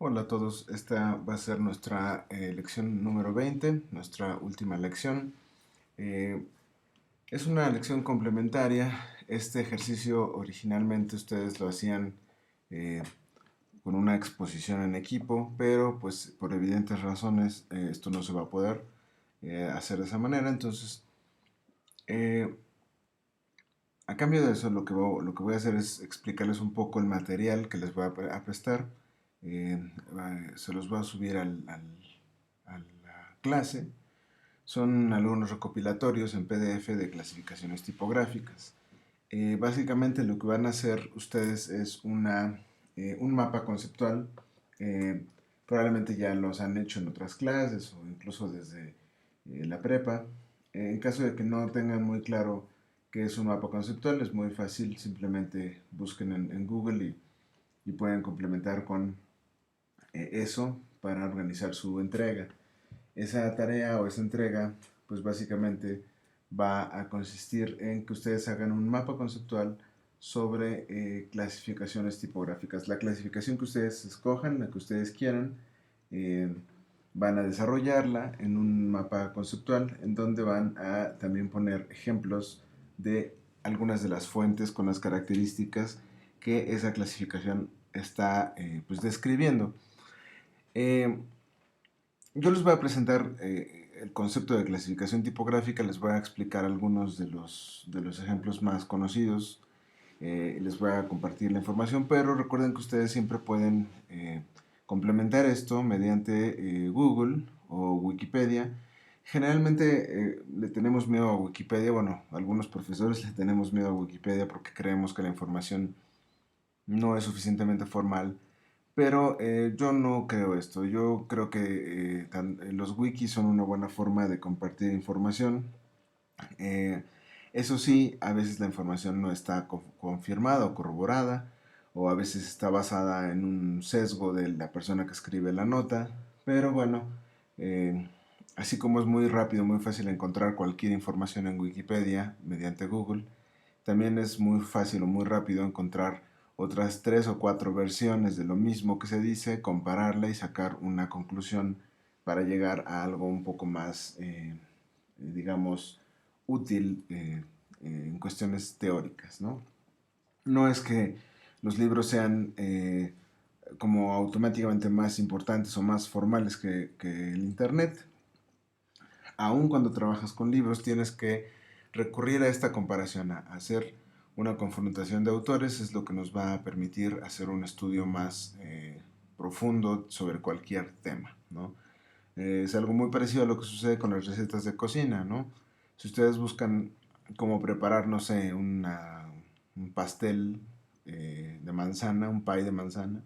Hola a todos, esta va a ser nuestra lección número 20, nuestra última lección. Eh, es una lección complementaria. Este ejercicio originalmente ustedes lo hacían eh, con una exposición en equipo, pero pues por evidentes razones esto no se va a poder hacer de esa manera. Entonces, eh, a cambio de eso, lo que voy a hacer es explicarles un poco el material que les voy a prestar. Se los voy a subir a la clase. Son algunos recopilatorios en PDF de clasificaciones tipográficas. Básicamente lo que van a hacer ustedes es un mapa conceptual. Eh, Probablemente ya los han hecho en otras clases o incluso desde la prepa. En caso de que no tengan muy claro qué es un mapa conceptual, es muy fácil, simplemente busquen en Google y pueden complementar con eso para organizar su entrega. Esa tarea o esa entrega, pues básicamente va a consistir en que ustedes hagan un mapa conceptual sobre clasificaciones tipográficas. La clasificación que ustedes escojan, la que ustedes quieran, eh, van a desarrollarla en un mapa conceptual en donde van a también poner ejemplos de algunas de las fuentes con las características que esa clasificación está pues describiendo. Eh, yo les voy a presentar el concepto de clasificación tipográfica, les voy a explicar algunos de los ejemplos más conocidos, les voy a compartir la información, pero recuerden que ustedes siempre pueden complementar esto mediante Google o Wikipedia. Generalmente le tenemos miedo a Wikipedia, bueno, algunos profesores le tenemos miedo a Wikipedia porque creemos que la información no es suficientemente formal, pero yo no creo esto. Yo creo que los wikis son una buena forma de compartir información. Eh, Eso sí, a veces la información no está confirmada o corroborada, o a veces está basada en un sesgo de la persona que escribe la nota. Pero bueno, eh, así como es muy rápido, muy fácil encontrar cualquier información en Wikipedia mediante Google, también es muy fácil o muy rápido encontrar otras tres o cuatro versiones de lo mismo que se dice, compararla y sacar una conclusión para llegar a algo un poco más, digamos, útil en cuestiones teóricas, ¿no? No es que los libros sean como automáticamente más importantes o más formales que el Internet. Aún cuando trabajas con libros tienes que recurrir a esta comparación, a hacer una confrontación de autores, es lo que nos va a permitir hacer un estudio más profundo sobre cualquier tema, ¿no? Es algo muy parecido a lo que sucede con las recetas de cocina, ¿no? Si ustedes buscan cómo preparar, no sé, un pastel de manzana, un pie de manzana,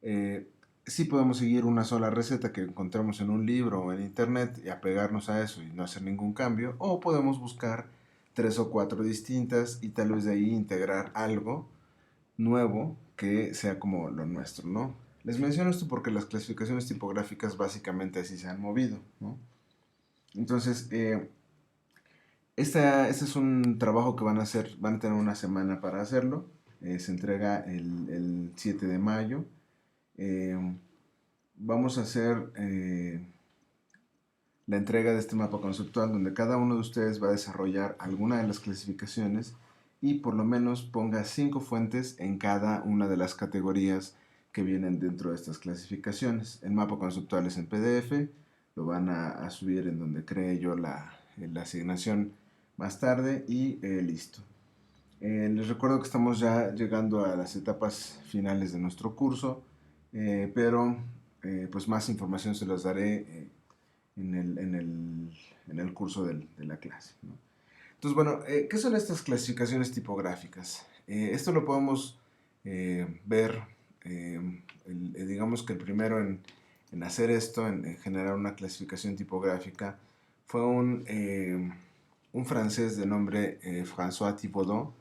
eh, sí podemos seguir una sola receta que encontramos en un libro o en internet y apegarnos a eso y no hacer ningún cambio, o podemos buscar tres o cuatro distintas y tal vez de ahí integrar algo nuevo que sea como lo nuestro, ¿no? Les menciono esto porque las clasificaciones tipográficas básicamente así se han movido, ¿no? Entonces, este es un trabajo que van a hacer, van a tener una semana para hacerlo. Se entrega el 7 de mayo. Eh, Vamos a hacer la entrega de este mapa conceptual donde cada uno de ustedes va a desarrollar alguna de las clasificaciones y por lo menos ponga 5 fuentes en cada una de las categorías que vienen dentro de estas clasificaciones. El mapa conceptual es en PDF, lo van a subir en donde cree yo la asignación más tarde y listo. Les recuerdo que estamos ya llegando a las etapas finales de nuestro curso, pero pues más información se las daré en el curso de la clase, ¿no? Entonces, bueno, ¿qué son estas clasificaciones tipográficas? Esto lo podemos ver, digamos que el primero en hacer esto, en generar una clasificación tipográfica, fue un francés de nombre François Thibaudeau,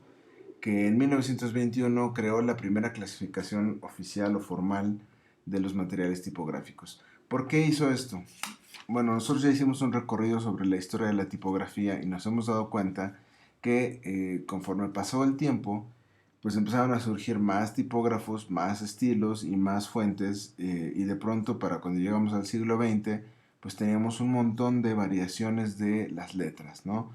que en 1921 creó la primera clasificación oficial o formal de los materiales tipográficos. ¿Por qué hizo esto? Bueno, nosotros ya hicimos un recorrido sobre la historia de la tipografía y nos hemos dado cuenta que conforme pasó el tiempo, pues empezaron a surgir más tipógrafos, más estilos y más fuentes, y de pronto para cuando llegamos al siglo XX, pues teníamos un montón de variaciones de las letras, ¿no?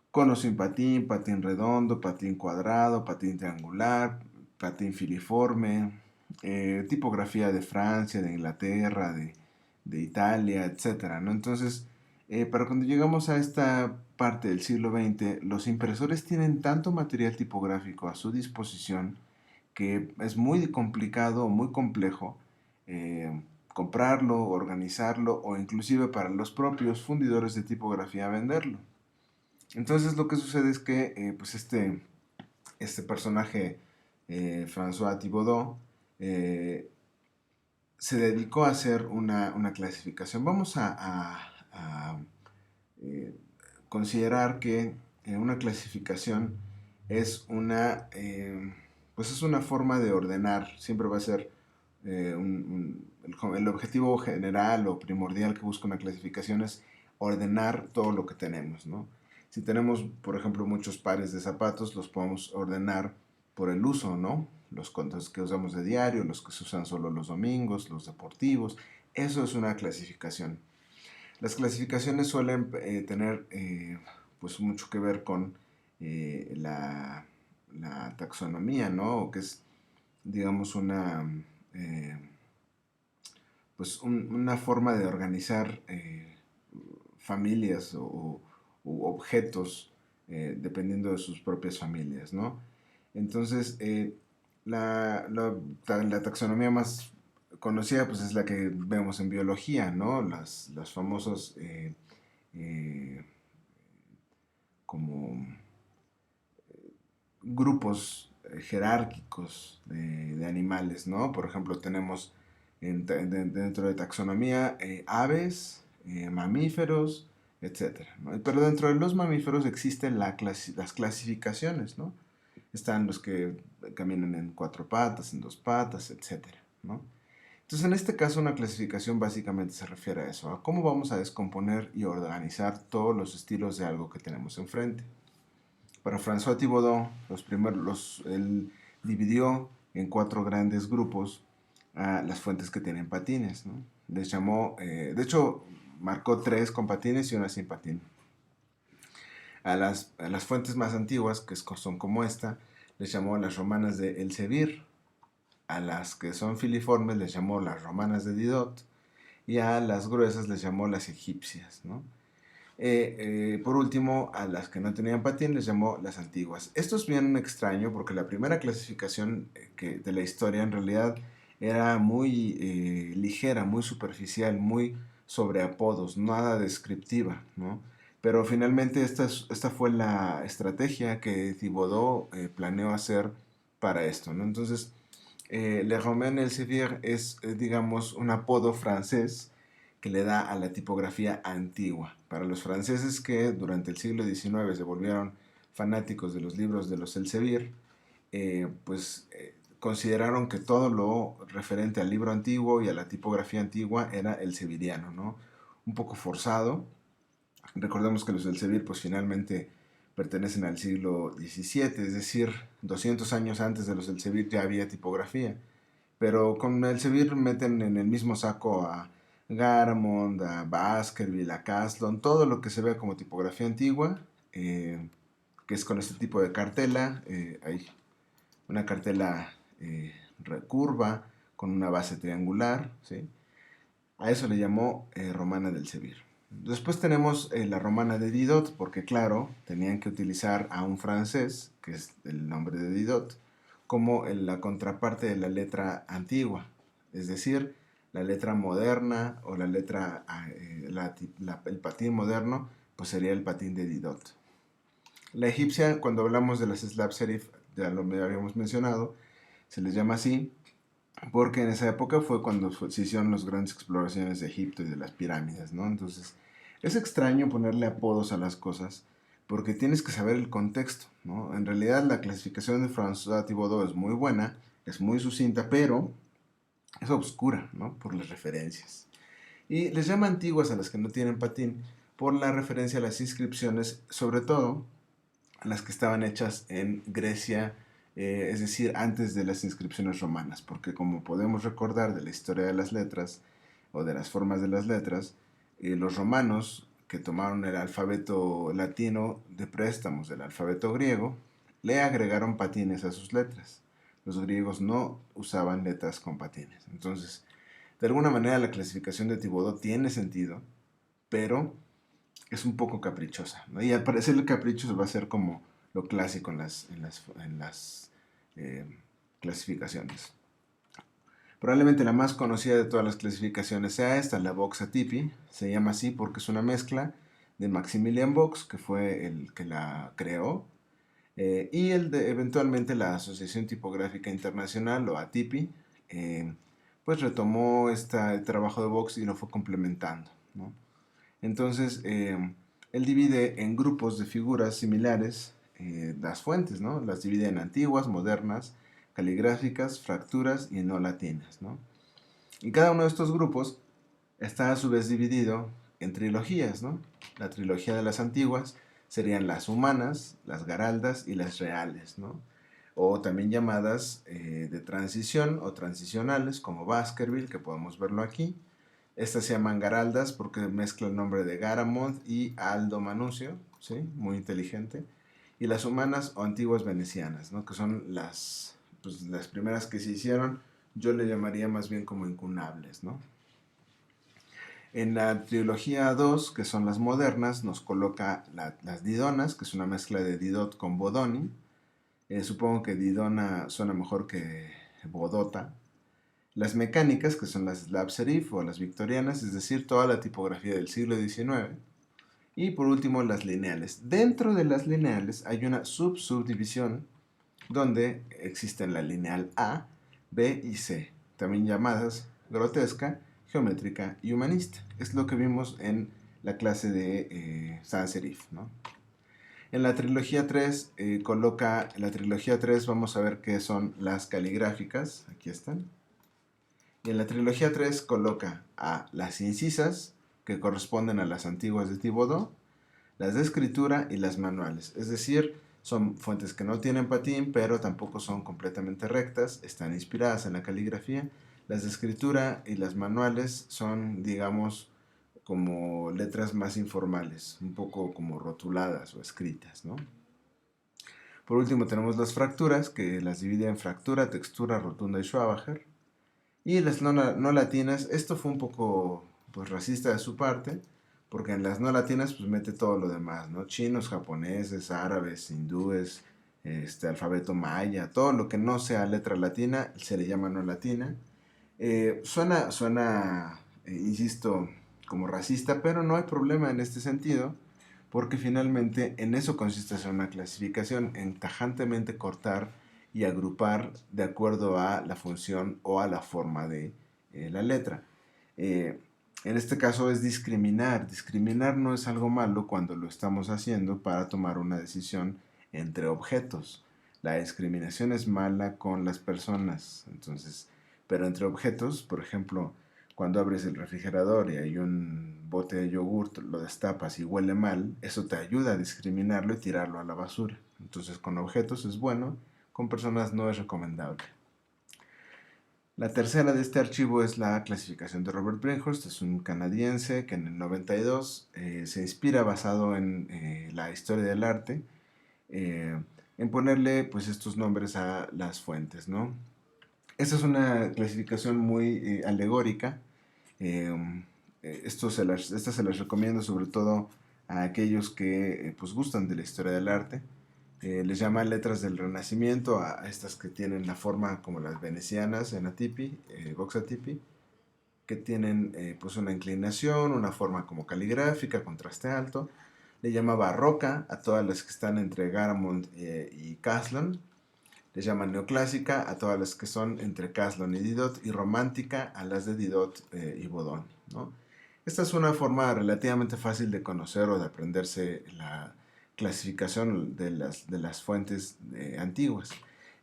Con o sin patín, patín redondo, patín cuadrado, patín triangular, patín filiforme, tipografía de Francia, de Inglaterra, de Italia, etcétera, ¿no? Entonces, para cuando llegamos a esta parte del siglo XX, los impresores tienen tanto material tipográfico a su disposición que es muy complicado, muy complejo comprarlo, organizarlo o inclusive para los propios fundidores de tipografía venderlo. Entonces lo que sucede es que pues este personaje, François Thibaudeau, se dedicó a hacer una clasificación. Vamos a, eh, considerar que una clasificación es pues es una forma de ordenar, siempre va a ser el objetivo general o primordial que busca una clasificación es ordenar todo lo que tenemos, ¿no? Si tenemos, por ejemplo, muchos pares de zapatos, los podemos ordenar por el uso, ¿no? Los contos que usamos de diario, los que se usan solo los domingos, los deportivos. Eso es una clasificación. Las clasificaciones suelen tener pues mucho que ver con la taxonomía, ¿no? O que es, digamos, eh, pues una forma de organizar familias u objetos dependiendo de sus propias familias, ¿no? Entonces, la taxonomía más conocida pues es la que vemos en biología, ¿no? Los famosos eh, como grupos jerárquicos de animales, ¿no? Por ejemplo, tenemos dentro de taxonomía aves, mamíferos, etcétera, ¿no? Pero dentro de los mamíferos existen las clasificaciones, ¿no? Están los que caminan en cuatro patas, en dos patas, etcétera, ¿no? Entonces, en este caso, una clasificación básicamente se refiere a eso, a cómo vamos a descomponer y organizar todos los estilos de algo que tenemos enfrente. Para François Thibaudeau, él dividió en cuatro grandes grupos a las fuentes que tienen patines, ¿no? Les llamó, de hecho, marcó tres con patines y una sin patín. A las fuentes más antiguas, que son como esta, les llamó las romanas de Elsevier. A las que son filiformes les llamó las romanas de Didot. Y a las gruesas les llamó las egipcias, ¿no? Por último, a las que no tenían patín les llamó las antiguas. Esto es bien extraño porque la primera clasificación de la historia en realidad era muy ligera, muy superficial, muy sobre apodos, nada descriptiva, ¿no? Pero finalmente esta fue la estrategia que Thibaudeau planeó hacer para esto, ¿no? Entonces, Le Romain Elsevier es, digamos, un apodo francés que le da a la tipografía antigua. Para los franceses que durante el siglo XIX se volvieron fanáticos de los libros de los Elsevier, consideraron que todo lo referente al libro antiguo y a la tipografía antigua era elseviriano, ¿no? Un poco forzado. Recordemos que los Elsevier pues finalmente pertenecen al siglo XVII, es decir, 200 años antes de los Elsevier ya había tipografía. Pero con Elsevier meten en el mismo saco a Garamond, a Baskerville, a Caslon, todo lo que se ve como tipografía antigua, que es con este tipo de cartela. Hay una cartela recurva con una base triangular, ¿sí? A eso le llamó romana del Elsevier. Después tenemos la romana de Didot, porque claro, tenían que utilizar a un francés, que es el nombre de Didot, como la contraparte de la letra antigua, es decir, la letra moderna o la letra, el patín moderno, pues sería el patín de Didot. La egipcia, cuando hablamos de las slab serif, ya lo habíamos mencionado, se les llama así porque en esa época fue cuando se hicieron las grandes exploraciones de Egipto y de las pirámides, ¿no? Entonces, es extraño ponerle apodos a las cosas porque tienes que saber el contexto, ¿no? En realidad, la clasificación de François Thibaudeau es muy buena, es muy sucinta, pero es oscura, ¿no? Por las referencias. Y les llama antiguas a las que no tienen patín por la referencia a las inscripciones, sobre todo a las que estaban hechas en Grecia, es decir, antes de las inscripciones romanas, porque como podemos recordar de la historia de las letras o de las formas de las letras, los romanos que tomaron el alfabeto latino de préstamos del alfabeto griego, le agregaron patines a sus letras. Los griegos no usaban letras con patines. Entonces, de alguna manera la clasificación de Thibodeau tiene sentido, pero es un poco caprichosa, ¿no? Y al parecer el capricho va a ser como lo clásico en las eh, clasificaciones. Probablemente la más conocida de todas las clasificaciones sea esta, la Box-Atipi. Se llama así porque es una mezcla de Maximilian Box, que fue el que la creó, y eventualmente la Asociación Tipográfica Internacional, o ATIPI, pues retomó este trabajo de Box y lo fue complementando, ¿no? Entonces, él divide en grupos de figuras similares las fuentes, ¿no? Las divide en antiguas, modernas, caligráficas, fracturas y no latinas, ¿no? Y cada uno de estos grupos está a su vez dividido en trilogías, ¿no? La trilogía de las antiguas serían las humanas, las garaldas y las reales, ¿no? O también llamadas de transición o transicionales, como Baskerville, que podemos verlo aquí. Estas se llaman garaldas porque mezcla el nombre de Garamond y Aldo Manusio, ¿sí? Muy inteligente. Y las humanas o antiguas venecianas, ¿no? Que son las primeras que se hicieron, yo le llamaría más bien como incunables, ¿no? En la trilogía 2, que son las modernas, nos coloca las didonas, que es una mezcla de Didot con Bodoni. Supongo que Didona suena mejor que Bodota. Las mecánicas, que son las slab serif o las victorianas, es decir, toda la tipografía del siglo XIX. Y por último, las lineales. Dentro de las lineales hay una subdivisión donde existen la lineal A, B y C, también llamadas grotesca, geométrica y humanista. Es lo que vimos en la clase de sans serif, ¿no? En la trilogía 3 la trilogía 3 vamos a ver qué son las caligráficas, aquí están. Y en la trilogía 3 coloca a las incisas, que corresponden a las antiguas de Thibodeau, las de escritura y las manuales. Es decir, son fuentes que no tienen patín, pero tampoco son completamente rectas, están inspiradas en la caligrafía. Las de escritura y las manuales son, digamos, como letras más informales, un poco como rotuladas o escritas, ¿no? Por último tenemos las fracturas, que las divide en fractura, textura, rotunda y Schwabacher. Y las no latinas, esto fue un poco pues racista de su parte, porque en las no latinas pues mete todo lo demás, ¿no? Chinos, japoneses, árabes, hindúes, alfabeto maya, todo lo que no sea letra latina se le llama no latina. Suena, insisto, como racista, pero no hay problema en este sentido, porque finalmente en eso consiste hacer una clasificación, en tajantemente cortar y agrupar de acuerdo a la función o a la forma de la letra. Eh, en este caso es discriminar. Discriminar no es algo malo cuando lo estamos haciendo para tomar una decisión entre objetos. La discriminación es mala con las personas. Entonces, pero entre objetos, por ejemplo, cuando abres el refrigerador y hay un bote de yogurt, lo destapas y huele mal, eso te ayuda a discriminarlo y tirarlo a la basura. Entonces, con objetos es bueno, con personas no es recomendable. La tercera de este archivo es la clasificación de Robert Brinkhorst, es un canadiense que en el 92 se inspira basado en la historia del arte, en ponerle pues estos nombres a las fuentes, ¿no? Esta es una clasificación muy alegórica. Eh, Estas se las recomiendo sobre todo a aquellos que pues gustan de la historia del arte. Les llaman letras del Renacimiento a estas que tienen la forma como las venecianas en Atipi, Vox Atipi, que tienen pues una inclinación, una forma como caligráfica, contraste alto. Le llama barroca a todas las que están entre Garamond y Caslon. Les llaman neoclásica a todas las que son entre Caslon y Didot, y romántica a las de Didot y Bodoni, ¿no? Esta es una forma relativamente fácil de conocer o de aprenderse la clasificación de las fuentes antiguas.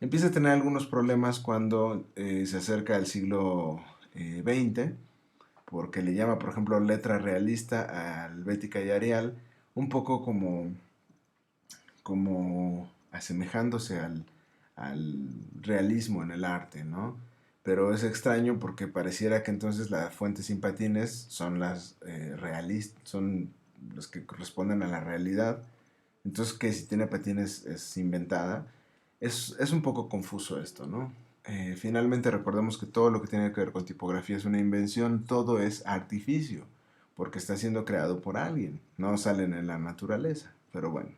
Empieza a tener algunos problemas cuando se acerca al siglo XX, porque le llama, por ejemplo, letra realista a Helvética y Arial, un poco como asemejándose al realismo en el arte, ¿no? Pero es extraño porque pareciera que entonces las fuentes sin patines son las realistas, son los que corresponden a la realidad. Entonces, que si tiene patines es inventada. Es un poco confuso esto, ¿no? Finalmente recordemos que todo lo que tiene que ver con tipografía es una invención, todo es artificio, porque está siendo creado por alguien, no salen en la naturaleza, pero bueno.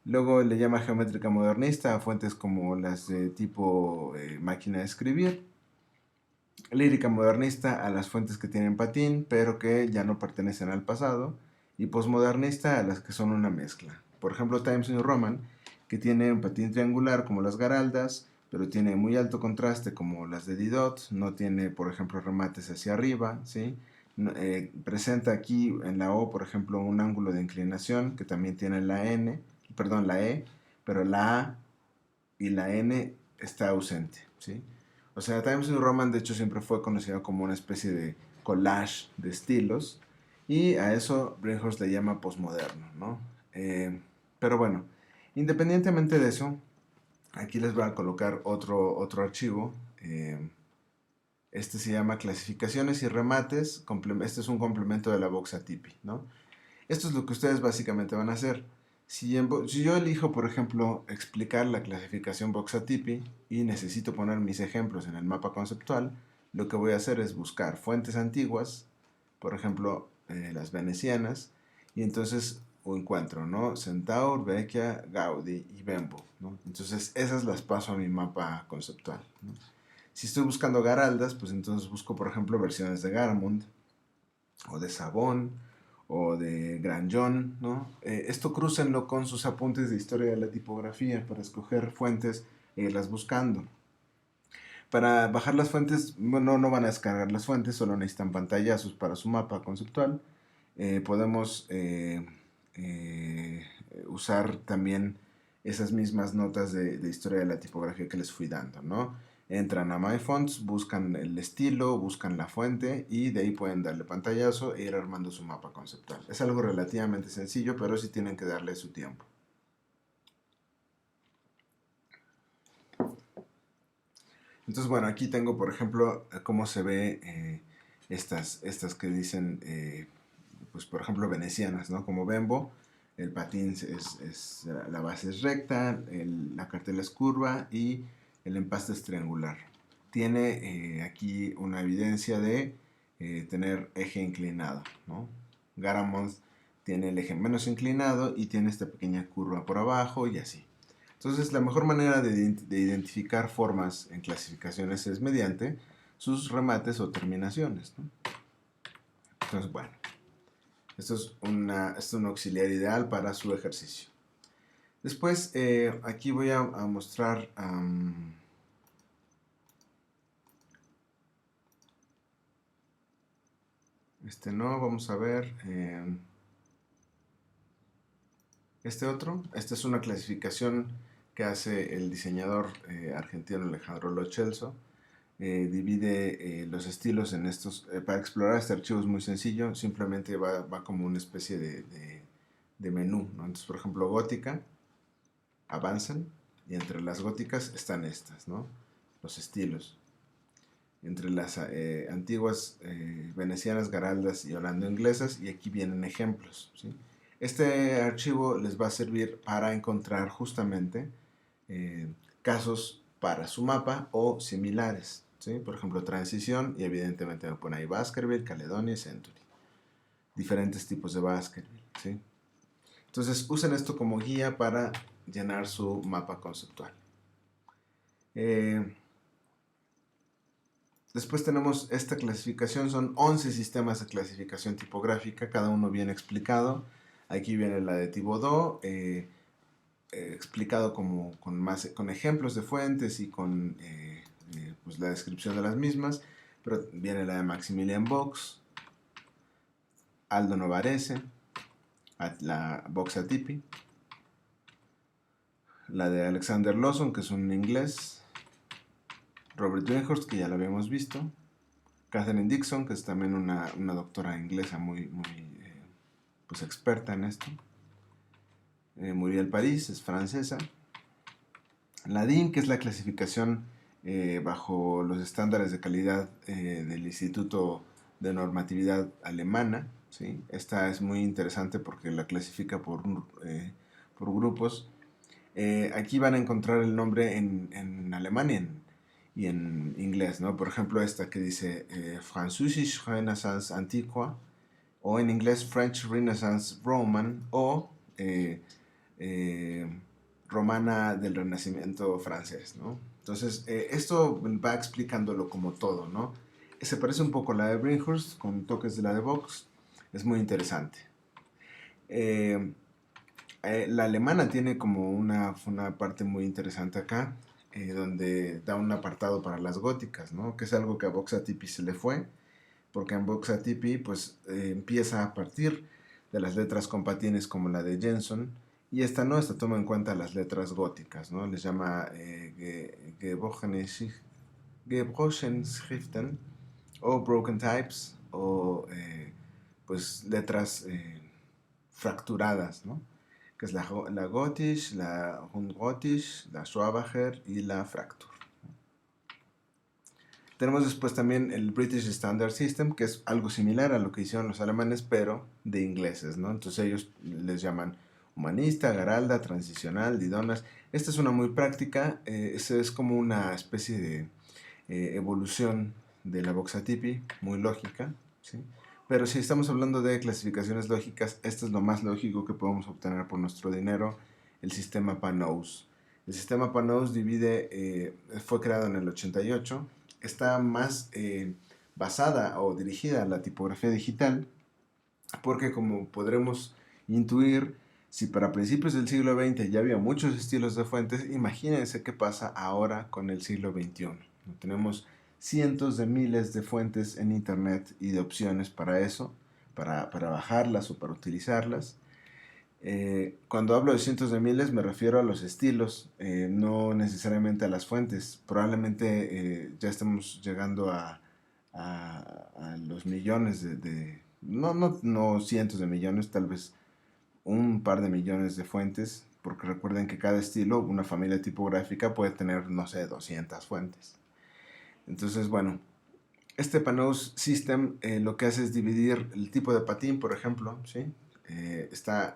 Luego le llama geométrica modernista a fuentes como las de tipo máquina de escribir. Lírica modernista a las fuentes que tienen patín, pero que ya no pertenecen al pasado. Y posmodernista a las que son una mezcla. Por ejemplo, Times New Roman, que tiene un patín triangular como las Garaldas, pero tiene muy alto contraste como las de Didot. No tiene, por ejemplo, remates hacia arriba, ¿sí? Presenta aquí en la O, por ejemplo, un ángulo de inclinación que también tiene la N, perdón, la E, pero la A y la N está ausente, ¿sí? O sea, Times New Roman de hecho siempre fue conocido como una especie de collage de estilos y a eso Brinkhorst le llama posmoderno, ¿no? Pero bueno, independientemente de eso, aquí les voy a colocar otro archivo. Este se llama clasificaciones y remates. Este es un complemento de la Boxatipi, ¿no? Esto es lo que ustedes básicamente van a hacer. Si yo elijo, por ejemplo, explicar la clasificación Boxatipi y necesito poner mis ejemplos en el mapa conceptual, lo que voy a hacer es buscar fuentes antiguas, por ejemplo, las venecianas, y entonces encuentro, ¿no? Centaur, Vecchia, Gaudí y Bembo, ¿no? Entonces esas las paso a mi mapa conceptual, ¿no? Si estoy buscando Garaldas, pues entonces busco, por ejemplo, versiones de Garamond, o de Sabón, o de Granjon, ¿no? Esto crúcenlo con sus apuntes de historia de la tipografía para escoger fuentes e irlas buscando. Para bajar las fuentes, bueno, no van a descargar las fuentes, solo necesitan pantallazos para su mapa conceptual. Podemos usar también esas mismas notas de historia de la tipografía que les fui dando, ¿no? Entran a MyFonts, buscan el estilo, buscan la fuente y de ahí pueden darle pantallazo e ir armando su mapa conceptual. Es algo relativamente sencillo, pero sí tienen que darle su tiempo. Entonces, bueno, aquí tengo, por ejemplo, cómo se ve estas que dicen, pues, por ejemplo, venecianas, ¿no? Como Bembo, el patín la base es recta, la cartela es curva y el empaste es triangular. Tiene aquí una evidencia de tener eje inclinado, ¿no? Garamond tiene el eje menos inclinado y tiene esta pequeña curva por abajo y así. Entonces, la mejor manera de identificar formas en clasificaciones es mediante sus remates o terminaciones, ¿no? Entonces, bueno, esto es un auxiliar ideal para su ejercicio. Después, aquí voy a mostrar no, vamos a ver este otro. Esta es una clasificación que hace el diseñador argentino Alejandro Lo Celso. Divide los estilos en estos. Para explorar este archivo es muy sencillo, simplemente va como una especie de menú, ¿no? Entonces, por ejemplo, gótica, avanzan, y entre las góticas están estas, ¿no? Los estilos. Entre las antiguas venecianas, garaldas y holando-inglesas, y aquí vienen ejemplos, ¿sí? Este archivo les va a servir para encontrar justamente casos para su mapa o similares, ¿sí? Por ejemplo, transición, y evidentemente me pone ahí Baskerville, Caledonia y Century. Diferentes tipos de Baskerville, ¿sí? Entonces, usen esto como guía para llenar su mapa conceptual. Después tenemos esta clasificación, son 11 sistemas de clasificación tipográfica, cada uno bien explicado. Aquí viene la de Thibodeau, explicado con ejemplos de fuentes y con pues la descripción de las mismas, pero viene la de Maximilian Box, Aldo Novarese, la Boxatipi, la de Alexander Lawson, que es un inglés, Robert Brinkhorst, que ya lo habíamos visto, Catherine Dixon, que es también una doctora inglesa muy pues experta en esto, Muriel París, es francesa, La DIN, que es la clasificación bajo los estándares de calidad del Instituto de Normatividad Alemana, ¿sí? Esta es muy interesante porque la clasifica por grupos. Aquí van a encontrar el nombre en alemán y en inglés, ¿no? Por ejemplo, esta que dice Französische Renaissance Antiqua, o en inglés French Renaissance Roman, o eh, eh, romana del Renacimiento francés, ¿no? Entonces, esto va explicándolo como todo, ¿no? Se parece un poco a la de Brinkhorst, con toques de la de Vox. Es muy interesante. Eh, la alemana tiene como una parte muy interesante acá, donde da un apartado para las góticas, ¿no? Que es algo que a Vox Atipi se le fue, porque en Vox Atipi pues empieza a partir de las letras con patines como la de Jenson, y esta no, esta toma en cuenta las letras góticas, ¿no? Les llama Gebrochenschriften o Broken Types o pues letras fracturadas, ¿no? Que es la Gotisch, la Rundgotisch, la Schwabacher y la Fraktur. Tenemos después también el British Standard System, que es algo similar a lo que hicieron los alemanes, pero de ingleses, ¿no? Entonces ellos les llaman humanista, garalda, transicional, didonas. Esta es una muy práctica, es como una especie de evolución de la Voxatipi, muy lógica, ¿sí? Pero si estamos hablando de clasificaciones lógicas, esto es lo más lógico que podemos obtener por nuestro dinero, el sistema Panous. El sistema Panous fue creado en el 88, está más basada o dirigida a la tipografía digital, porque como podremos intuir, si para principios del siglo XX ya había muchos estilos de fuentes, imagínense qué pasa ahora con el siglo XXI. Tenemos cientos de miles de fuentes en Internet y de opciones para eso, para bajarlas o para utilizarlas. Cuando hablo de cientos de miles me refiero a los estilos, no necesariamente a las fuentes. Probablemente ya estamos llegando a los millones no cientos de millones, tal vez un par de millones de fuentes, porque recuerden que cada estilo, una familia tipográfica puede tener, no sé, 200 fuentes. Entonces, bueno, este Panous System lo que hace es dividir el tipo de patín, por ejemplo, ¿sí?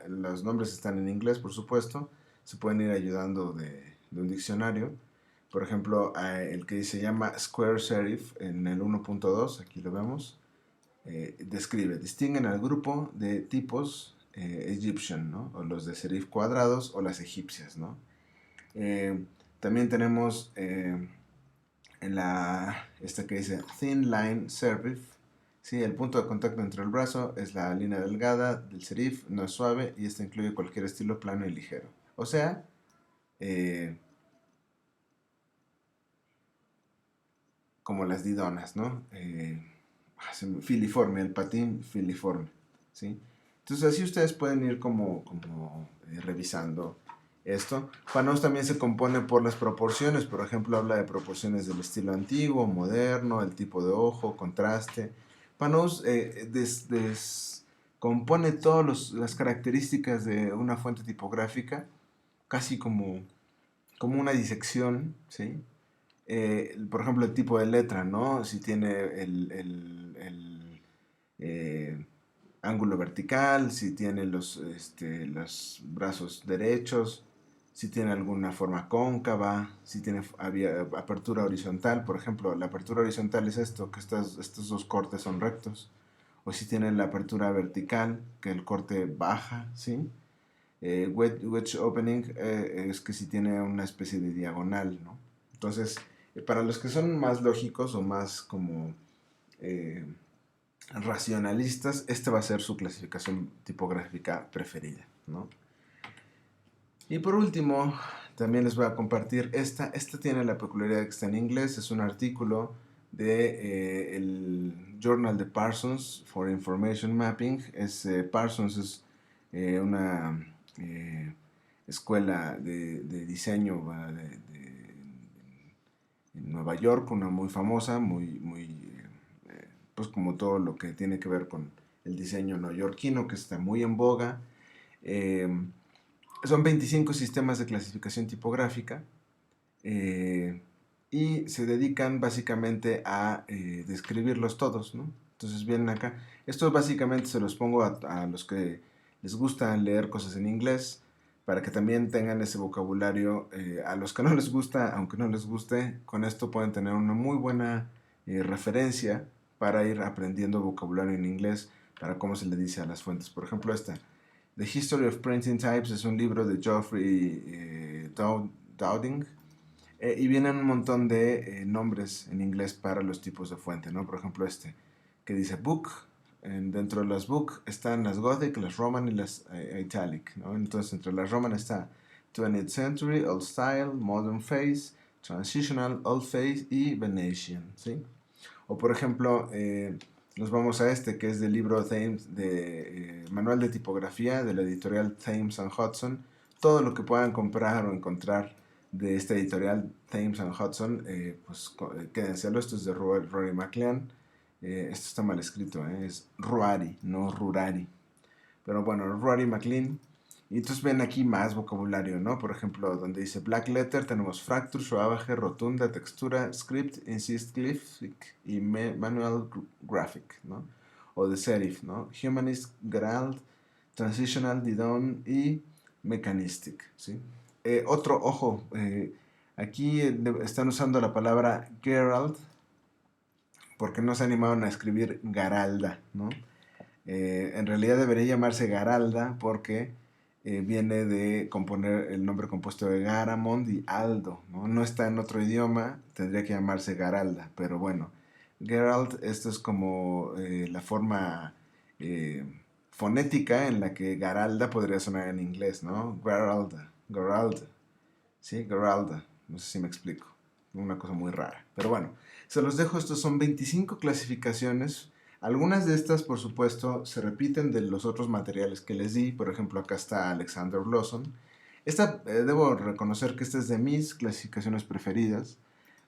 Los nombres están en inglés, por supuesto, se pueden ir ayudando de un diccionario. Por ejemplo, el que se llama Square Serif en el 1.2, aquí lo vemos, distinguen al grupo de tipos Egyptian, ¿no? O los de serif cuadrados o las egipcias, ¿no? También tenemos esta que dice Thin Line Serif, ¿sí? El punto de contacto entre el brazo es la línea delgada del serif, no es suave, y esta incluye cualquier estilo plano y ligero. O sea, eh, como las didonas, ¿no? Filiforme, el patín filiforme, ¿sí? Entonces así ustedes pueden ir como revisando esto. Panous también se compone por las proporciones, por ejemplo, habla de proporciones del estilo antiguo, moderno, el tipo de ojo, contraste. Panous compone todas las características de una fuente tipográfica, casi como una disección, ¿sí? Por ejemplo, el tipo de letra, ¿no? Si tiene el ángulo vertical, si tiene los brazos derechos, si tiene alguna forma cóncava, si tiene apertura horizontal. Por ejemplo, la apertura horizontal es esto, que estos dos cortes son rectos. O si tiene la apertura vertical, que el corte baja, ¿sí? Wedge opening es que si tiene una especie de diagonal, ¿no? Entonces, para los que son más lógicos o más como eh, racionalistas, esta va a ser su clasificación tipográfica preferida, ¿no? Y por último, también les voy a compartir esta tiene la peculiaridad que está en inglés, es un artículo de el Journal de Parsons for Information Mapping. Parsons es una escuela de diseño en Nueva York, una muy famosa, pues como todo lo que tiene que ver con el diseño neoyorquino, que está muy en boga. Eh, Son 25 sistemas de clasificación tipográfica eh, y se dedican básicamente a describirlos todos, ¿no? Entonces vienen acá. Esto básicamente se los pongo a los que les gusta leer cosas en inglés, para que también tengan ese vocabulario. A los que no les gusta, aunque no les guste, con esto pueden tener una muy buena referencia para ir aprendiendo vocabulario en inglés, para cómo se le dice a las fuentes. Por ejemplo, esta, The History of Printing Types, es un libro de Geoffrey Dowding, y vienen un montón de nombres en inglés para los tipos de fuente, ¿no? Por ejemplo, este, que dice book. Dentro de las book están las Gothic, las Roman y las Italic, ¿no? Entonces, entre las Roman está 20th Century, Old Style, Modern Phase, Transitional, Old Phase y Venetian, ¿sí? O por ejemplo, nos vamos a este que es del libro Thames, de Manual de Tipografía de la editorial Thames and Hudson. Todo lo que puedan comprar o encontrar de esta editorial Thames and Hudson, pues quédenselo. Esto es de Rory McLean. Esto está mal escrito, es Ruari, no Rurari. Pero bueno, Rory McLean. Y entonces ven aquí más vocabulario, ¿no? Por ejemplo, donde dice Black Letter tenemos Fracture, Schwabaje, Rotunda, Textura, Script, Insist, Glyphic y Manual Graphic, ¿no? O de Serif, ¿no? Humanist, Gerald, Transitional, Didon y Mechanistic, ¿sí? Otro, ojo, aquí están usando la palabra Gerald porque no se animaron a escribir Garalda, ¿no? En realidad debería llamarse Garalda porque viene de componer el nombre compuesto de Garamond y Aldo, ¿no? No está en otro idioma, tendría que llamarse Garalda, pero bueno, Gerald, esto es como la forma eh, fonética en la que Garalda podría sonar en inglés, ¿no? Garalda, Garalda, ¿sí? Garalda, no sé si me explico, una cosa muy rara, pero bueno, se los dejo. Estos son 25 clasificaciones. Algunas de estas, por supuesto, se repiten de los otros materiales que les di. Por ejemplo, acá está Alexander Lawson. Esta, debo reconocer que esta es de mis clasificaciones preferidas.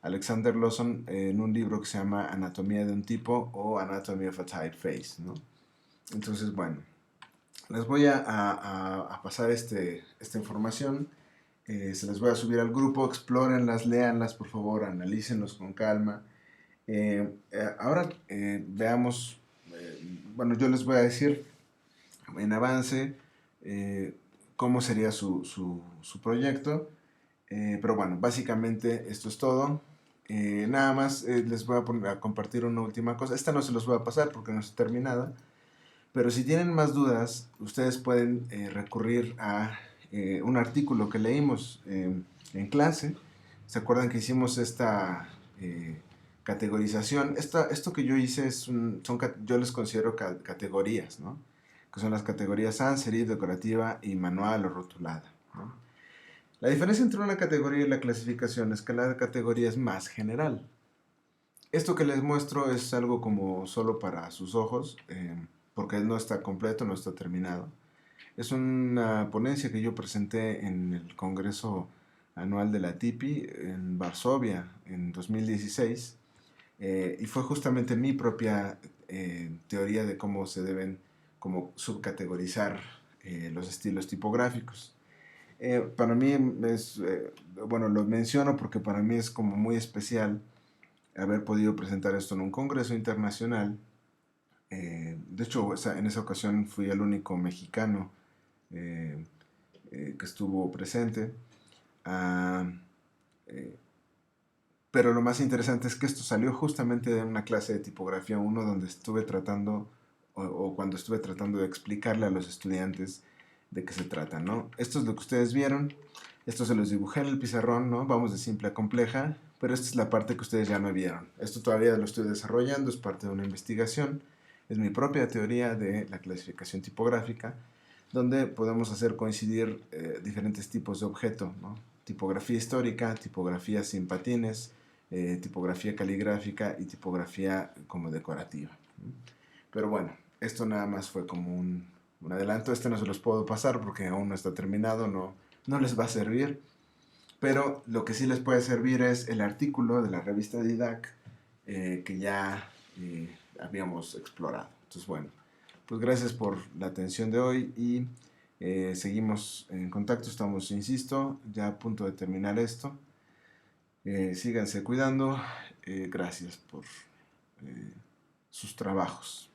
Alexander Lawson, en un libro que se llama Anatomía de un tipo o Anatomy of a Typeface, ¿no? Entonces, bueno, les voy a pasar esta información. Se las voy a subir al grupo. Explórenlas, léanlas, por favor, analícenlos con calma. Ahora veamos, bueno, yo les voy a decir en avance cómo sería su proyecto, pero bueno, básicamente esto es todo. Nada más les voy a compartir una última cosa. Esta no se los voy a pasar porque no está terminada, pero si tienen más dudas, ustedes pueden recurrir a un artículo que leímos en clase. ¿Se acuerdan que hicimos esta categorización? Esto que yo hice yo les considero categorías, ¿no? Que son las categorías sans serif, decorativa y manual o rotulada, ¿no? La diferencia entre una categoría y la clasificación es que la categoría es más general. Esto que les muestro es algo como solo para sus ojos, porque no está completo, no está terminado. Es una ponencia que yo presenté en el Congreso Anual de la TIPI en Varsovia en 2016, y fue justamente mi propia teoría de cómo se deben como subcategorizar los estilos tipográficos. Para mí es, bueno, lo menciono porque para mí es como muy especial haber podido presentar esto en un congreso internacional. De hecho, en esa ocasión fui el único mexicano eh, que estuvo presente. Ah, eh, pero lo más interesante es que esto salió justamente de una clase de tipografía 1 donde estuve tratando, o cuando estuve tratando de explicarle a los estudiantes de qué se trata, ¿no? Esto es lo que ustedes vieron. Esto se los dibujé en el pizarrón, ¿no? Vamos de simple a compleja, pero esta es la parte que ustedes ya no vieron. Esto todavía lo estoy desarrollando, es parte de una investigación. Es mi propia teoría de la clasificación tipográfica, donde podemos hacer coincidir diferentes tipos de objeto, ¿no? Tipografía histórica, tipografía sin patines, tipografía caligráfica y tipografía como decorativa. Pero bueno, esto nada más fue como un adelanto. Este no se los puedo pasar porque aún no está terminado, no les va a servir. Pero lo que sí les puede servir es el artículo de la revista Didac que ya habíamos explorado. Entonces, bueno, pues gracias por la atención de hoy y seguimos en contacto. Estamos, insisto, ya a punto de terminar esto. Síganse cuidando. Gracias por sus trabajos.